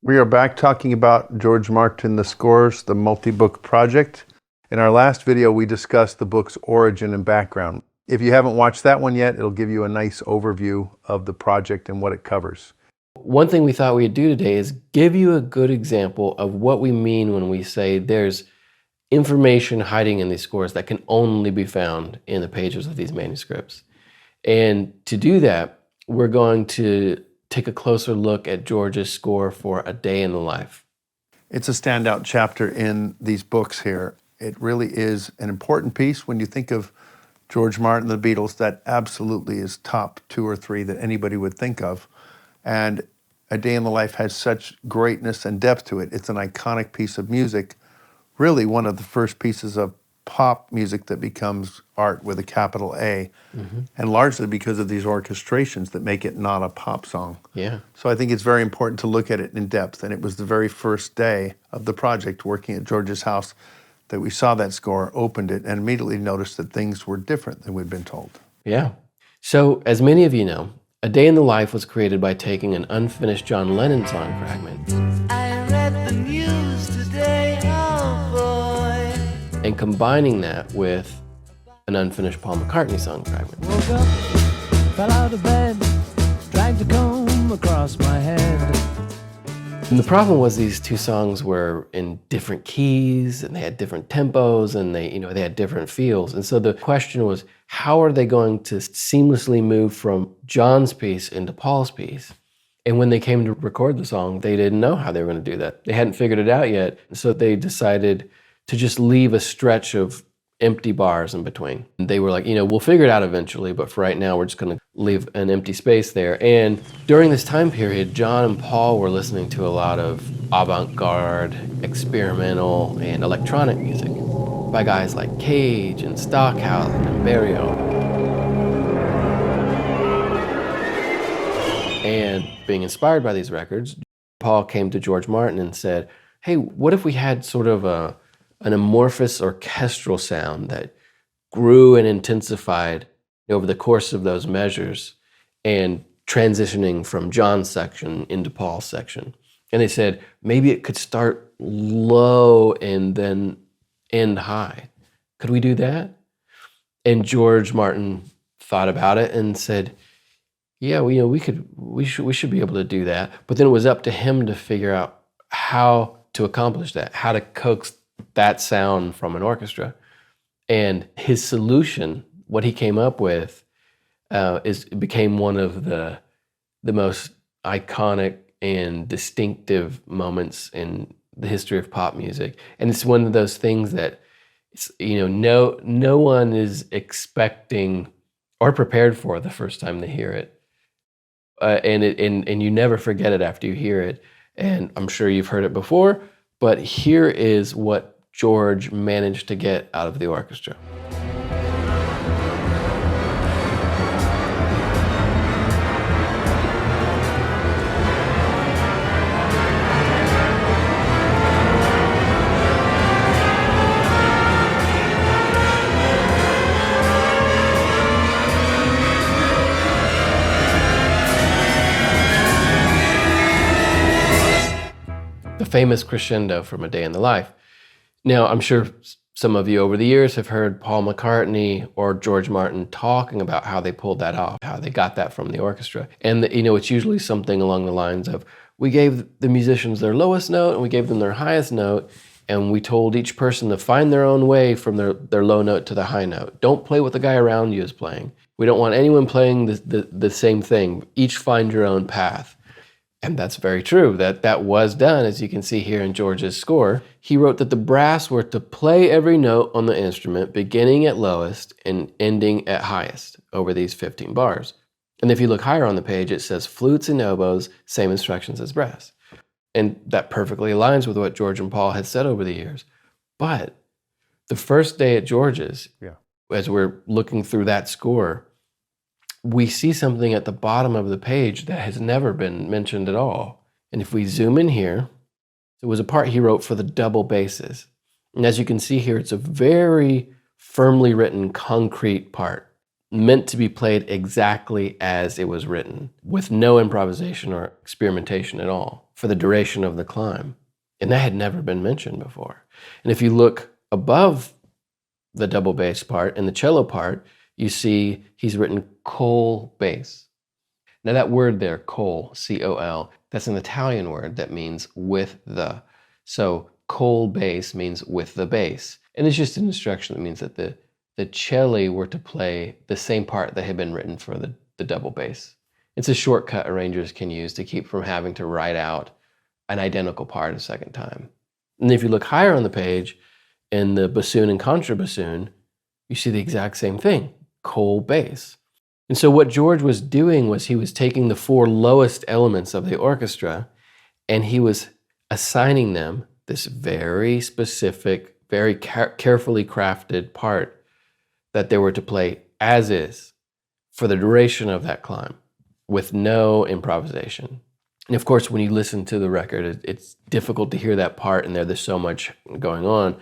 We are back talking about George Martin, The Scores, the multi-book project. In our last video, we discussed the book's origin and background. If you haven't watched that one yet, it'll give you a nice overview of the project and what it covers. One thing we thought we'd do today is give you a good example of what we mean when we say there's information hiding in these scores that can only be found in the pages of these manuscripts. And to do that, we're going to take a closer look at George's score for A Day in the Life. It's a standout chapter in these books here. It really is an important piece when you think of George Martin, the Beatles. That absolutely is top 2 or 3 that anybody would think of. And A Day in the Life has such greatness and depth to it. It's an iconic piece of music, really one of the first pieces of pop music that becomes art with a capital A, and largely because of these orchestrations that make it not a pop song. Yeah. So I think it's very important to look at it in depth, and it was the very first day of the project, working at George's house, that we saw that score, opened it, and immediately noticed that things were different than we'd been told. Yeah. So, as many of you know, A Day in the Life was created by taking an unfinished John Lennon song fragment I read the news today, oh boy. and combining that with an unfinished Paul McCartney song fragment. Woke up, fell out of bed, dragged a comb across my head. And the problem was these two songs were in different keys and they had different tempos and they had different feels. And so the question was, how are they going to seamlessly move from John's piece into Paul's piece? And when they came to record the song, they didn't know how they were going to do that. They hadn't figured it out yet. So they decided to just leave a stretch of empty bars in between. And they were like, we'll figure it out eventually, but for right now, we're just going to leave an empty space there. And during this time period, John and Paul were listening to a lot of avant-garde, experimental, and electronic music by guys like Cage and Stockhausen and Berio. And being inspired by these records, Paul came to George Martin and said, hey, what if we had sort of an amorphous orchestral sound that grew and intensified over the course of those measures and transitioning from John's section into Paul's section. And they said, maybe it could start low and then end high. Could we do that? And George Martin thought about it and said, yeah, we should be able to do that. But then it was up to him to figure out how to accomplish that, how to coax that sound from an orchestra. And his solution, what he came up with, became one of the most iconic and distinctive moments in the history of pop music. And it's one of those things that no one is expecting or prepared for the first time they hear it. And you never forget it after you hear it. And I'm sure you've heard it before, but here is what George managed to get out of the orchestra. The famous crescendo from A Day in the Life. Now, I'm sure some of you over the years have heard Paul McCartney or George Martin talking about how they pulled that off, how they got that from the orchestra. And it's usually something along the lines of, we gave the musicians their lowest note and we gave them their highest note, and we told each person to find their own way from their low note to the high note. Don't play what the guy around you is playing. We don't want anyone playing the same thing. Each find your own path. And that's very true. That was done, as you can see here in George's score. He wrote that the brass were to play every note on the instrument, beginning at lowest and ending at highest over these 15 bars. And if you look higher on the page, it says flutes and oboes, same instructions as brass. And that perfectly aligns with what George and Paul had said over the years. But the first day at George's, as we're looking through that score, we see something at the bottom of the page that has never been mentioned at all. And if we zoom in here, it was a part he wrote for the double basses. And as you can see here, it's a very firmly written, concrete part. meant to be played exactly as it was written, with no improvisation or experimentation at all for the duration of the climb. And that had never been mentioned before. And if you look above the double bass part and the cello part, you see he's written col bass. Now that word there, col, C-O-L, that's an Italian word that means with the. So col bass means with the bass. And it's just an instruction that means that the celli were to play the same part that had been written for the double bass. It's a shortcut arrangers can use to keep from having to write out an identical part a second time. And if you look higher on the page, in the bassoon and contrabassoon, you see the exact same thing, col bass. And so what George was doing was he was taking the four lowest elements of the orchestra and he was assigning them this very specific, very carefully crafted part that they were to play as is for the duration of that climb with no improvisation. And of course, when you listen to the record, it's difficult to hear that part in there. There's so much going on.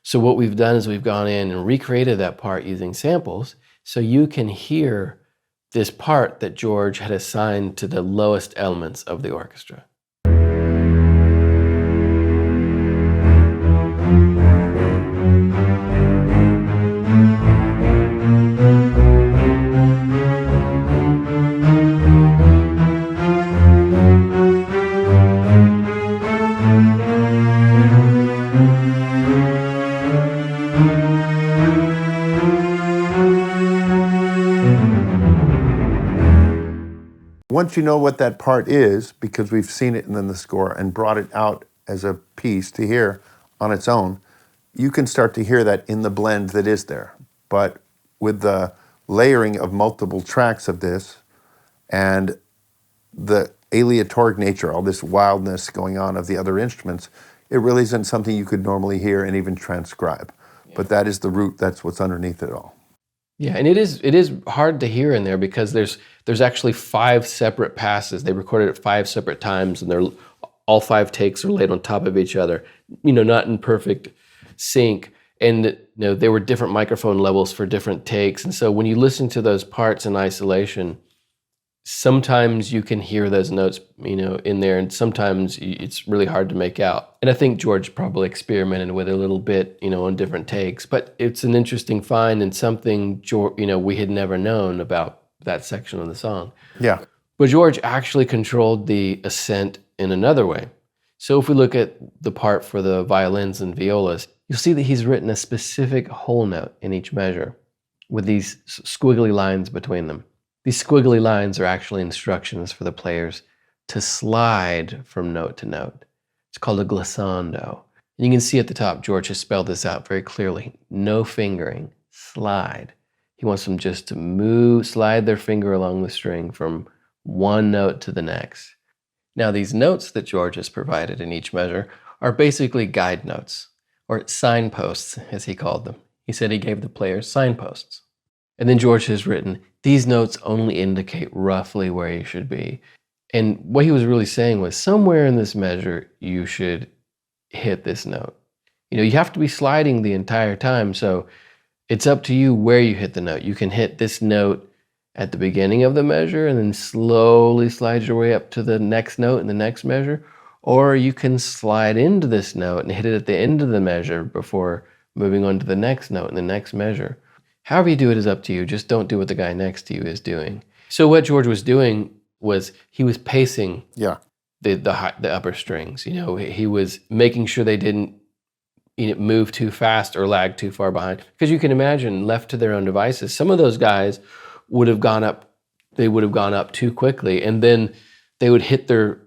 So what we've done is we've gone in and recreated that part using samples so you can hear this part that George had assigned to the lowest elements of the orchestra. Once you know what that part is, because we've seen it in the score and brought it out as a piece to hear on its own, you can start to hear that in the blend that is there. But with the layering of multiple tracks of this and the aleatoric nature, all this wildness going on of the other instruments, it really isn't something you could normally hear and even transcribe. Yeah. But that is the root, that's what's underneath it all. Yeah, and it is hard to hear in there because there's actually 5 separate passes. They recorded it 5 separate times, and all 5 takes are laid on top of each other. Not in perfect sync. And there were different microphone levels for different takes. And so when you listen to those parts in isolation, sometimes you can hear those notes, in there, and sometimes it's really hard to make out. And I think George probably experimented with it a little bit, on different takes. But it's an interesting find and something, we had never known about that section of the song. Yeah. But George actually controlled the ascent in another way. So if we look at the part for the violins and violas, you'll see that he's written a specific whole note in each measure with these squiggly lines between them. These squiggly lines are actually instructions for the players to slide from note to note. It's called a glissando. And you can see at the top, George has spelled this out very clearly. No fingering, slide. He wants them just to slide their finger along the string from one note to the next. Now, these notes that George has provided in each measure are basically guide notes, or signposts, as he called them. He said he gave the players signposts. And then George has written, these notes only indicate roughly where you should be. And what he was really saying was somewhere in this measure, you should hit this note. You have to be sliding the entire time, so it's up to you where you hit the note. You can hit this note at the beginning of the measure and then slowly slide your way up to the next note in the next measure, or you can slide into this note and hit it at the end of the measure before moving on to the next note in the next measure. However you do it is up to you. Just don't do what the guy next to you is doing. So what George was doing was he was pacing the upper strings. He was making sure they didn't move too fast or lag too far behind. Because you can imagine, left to their own devices, some of those guys would have gone up. They would have gone up too quickly, and then they would hit their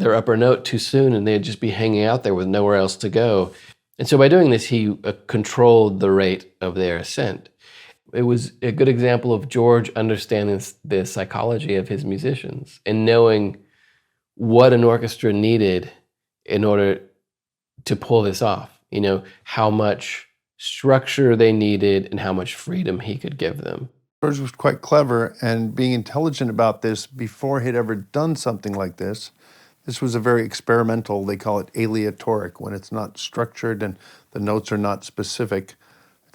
upper note too soon, and they'd just be hanging out there with nowhere else to go. And so by doing this, he controlled the rate of their ascent. It was a good example of George understanding the psychology of his musicians and knowing what an orchestra needed in order to pull this off. How much structure they needed and how much freedom he could give them. George was quite clever and being intelligent about this before he'd ever done something like this. This was a very experimental, they call it aleatoric, when it's not structured and the notes are not specific.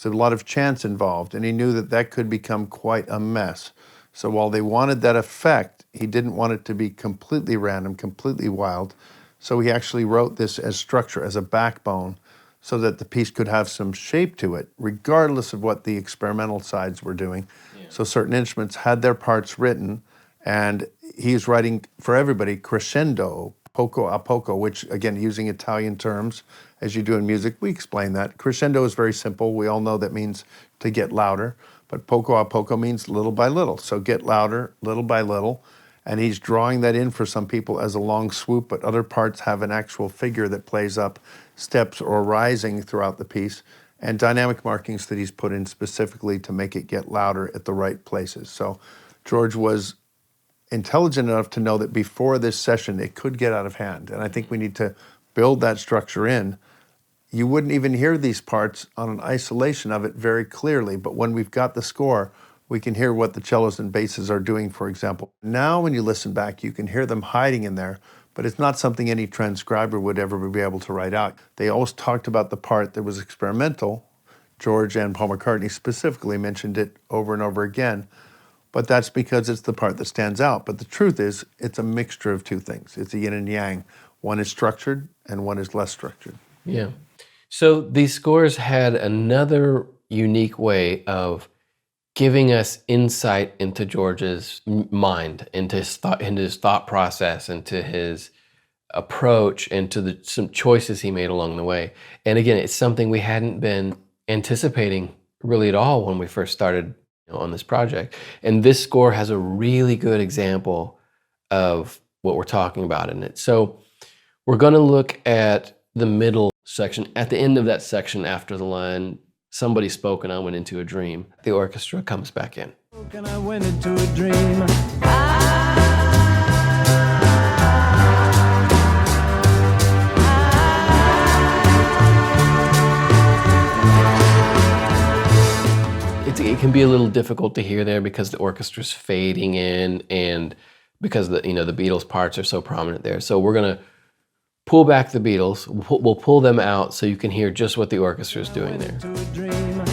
It's a lot of chance involved, and he knew that that could become quite a mess. So while they wanted that effect, he didn't want it to be completely random, completely wild. So he actually wrote this as structure, as a backbone, so that the piece could have some shape to it, regardless of what the experimental sides were doing. So certain instruments had their parts written, and he's writing for everybody crescendo, poco a poco, which, again, using Italian terms, as you do in music, we explain that. Crescendo is very simple. We all know that means to get louder, but poco a poco means little by little. So get louder, little by little. And he's drawing that in for some people as a long swoop, but other parts have an actual figure that plays up steps or rising throughout the piece, and dynamic markings that he's put in specifically to make it get louder at the right places. So George was intelligent enough to know that before this session, it could get out of hand. And I think we need to build that structure in. You wouldn't even hear these parts on an isolation of it very clearly, but when we've got the score, we can hear what the cellos and basses are doing, for example. Now when you listen back, you can hear them hiding in there, but it's not something any transcriber would ever be able to write out. They always talked about the part that was experimental. George and Paul McCartney specifically mentioned it over and over again, but that's because it's the part that stands out. But the truth is, it's a mixture of two things. It's a yin and yang. One is structured and one is less structured. Yeah. So these scores had another unique way of giving us insight into George's mind, into his thought process, into his approach, into some choices he made along the way. And again, it's something we hadn't been anticipating really at all when we first started on this project. And this score has a really good example of what we're talking about in it. So we're going to look at the middle section. At the end of that section, after the line, "Somebody spoke and I went into a dream," the orchestra comes back in. And I went into a dream. It can be a little difficult to hear there because the orchestra's fading in and because the Beatles parts are so prominent there. So we're going to pull back the Beatles. We'll pull them out so you can hear just what the orchestra is doing there. Into a dream.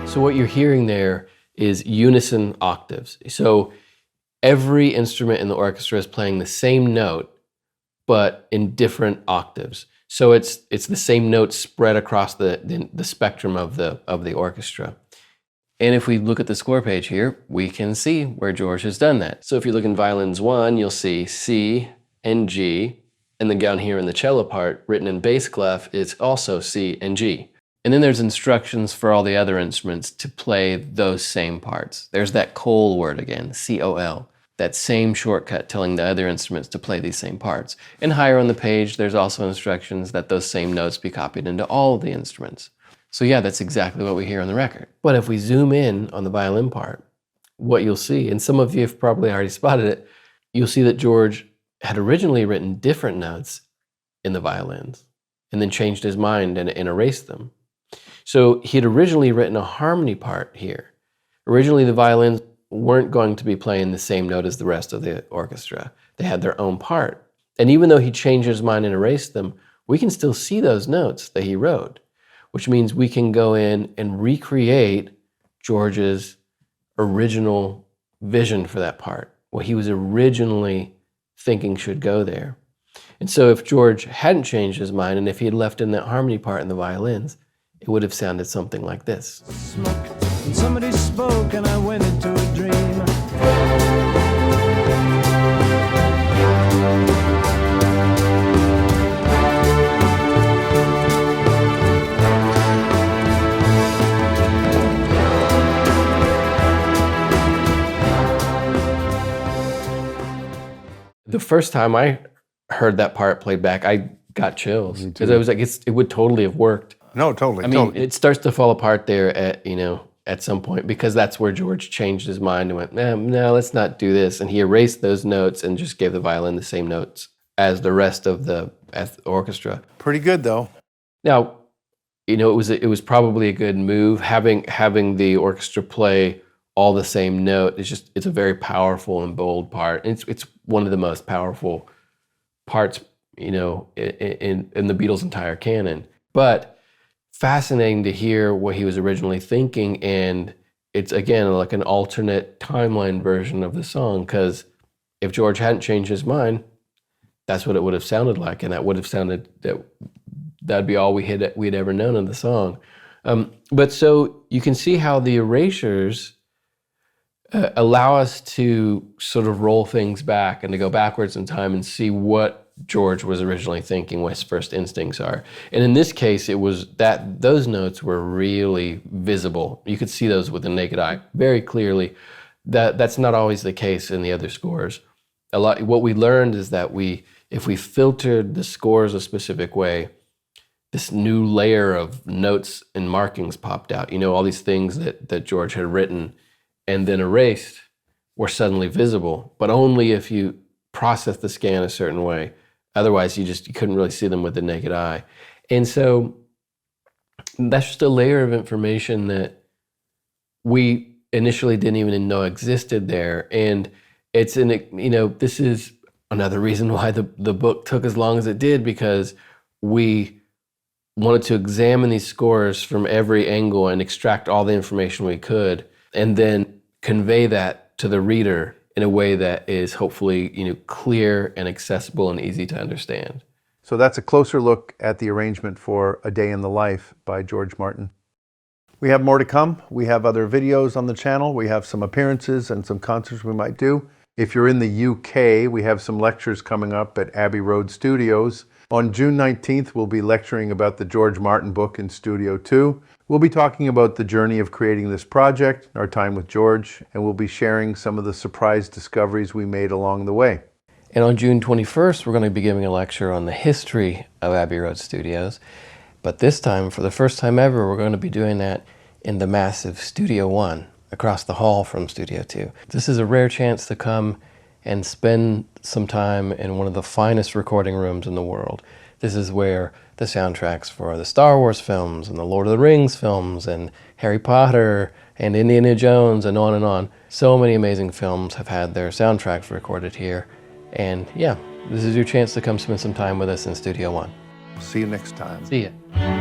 So what you're hearing there is unison octaves. So every instrument in the orchestra is playing the same note, but in different octaves. So it's the same note spread across the spectrum of the orchestra. And if we look at the score page here, we can see where George has done that. So if you look in violins 1, you'll see C and G, and then down here in the cello part, written in bass clef, it's also C and G. And then there's instructions for all the other instruments to play those same parts. There's that COL word again, C-O-L, that same shortcut telling the other instruments to play these same parts. And higher on the page, there's also instructions that those same notes be copied into all of the instruments. So yeah, that's exactly what we hear on the record. But if we zoom in on the violin part, what you'll see, and some of you have probably already spotted it, you'll see that George had originally written different notes in the violins and then changed his mind and erased them. So he had originally written a harmony part here. Originally, the violins weren't going to be playing the same note as the rest of the orchestra. They had their own part. And even though he changed his mind and erased them, we can still see those notes that he wrote, which means we can go in and recreate George's original vision for that part, what he was originally thinking should go there. And so if George hadn't changed his mind, and if he had left in that harmony part in the violins, it would have sounded something like this. Smoke. And somebody spoke and I went into a dream. The first time I heard that part played back, I got chills because I was like, it would totally have worked. No, totally. I mean, it starts to fall apart there at some point because that's where George changed his mind and went, no, let's not do this. And he erased those notes and just gave the violin the same notes as the rest of the orchestra. Pretty good, though. Now, it was probably a good move having the orchestra play all the same note. It's a very powerful and bold part. And it's one of the most powerful parts, in the Beatles' entire canon. But fascinating to hear what he was originally thinking, and it's again like an alternate timeline version of the song, because if George hadn't changed his mind, that's what it would have sounded like, and that would have sounded that'd be all we'd ever known of the song. But so you can see how the erasures allow us to sort of roll things back and to go backwards in time and see what George was originally thinking, what his first instincts are. And in this case, it was that those notes were really visible. You could see those with the naked eye very clearly. That's not always the case in the other scores. What we learned is that if we filtered the scores a specific way, this new layer of notes and markings popped out. All these things that George had written and then erased were suddenly visible, but only if you process the scan a certain way. Otherwise, you couldn't really see them with the naked eye. And so that's just a layer of information that we initially didn't even know existed there. And this is another reason why the book took as long as it did, because we wanted to examine these scores from every angle and extract all the information we could, and then convey that to the reader in a way that is hopefully clear and accessible and easy to understand. So that's a closer look at the arrangement for A Day in the Life by George Martin. We have more to come. We have other videos on the channel. We have some appearances and some concerts we might do. If you're in the UK, we have some lectures coming up at Abbey Road Studios. On June 19th, we'll be lecturing about the George Martin book in Studio 2. We'll be talking about the journey of creating this project, our time with George, and we'll be sharing some of the surprise discoveries we made along the way. And on June 21st, we're going to be giving a lecture on the history of Abbey Road Studios. But this time, for the first time ever, we're going to be doing that in the massive Studio 1 across the hall from Studio 2. This is a rare chance to come and spend some time in one of the finest recording rooms in the world. This is where the soundtracks for the Star Wars films and the Lord of the Rings films and Harry Potter and Indiana Jones and on and on. So many amazing films have had their soundtracks recorded here. And yeah, this is your chance to come spend some time with us in Studio 1. See you next time. See ya.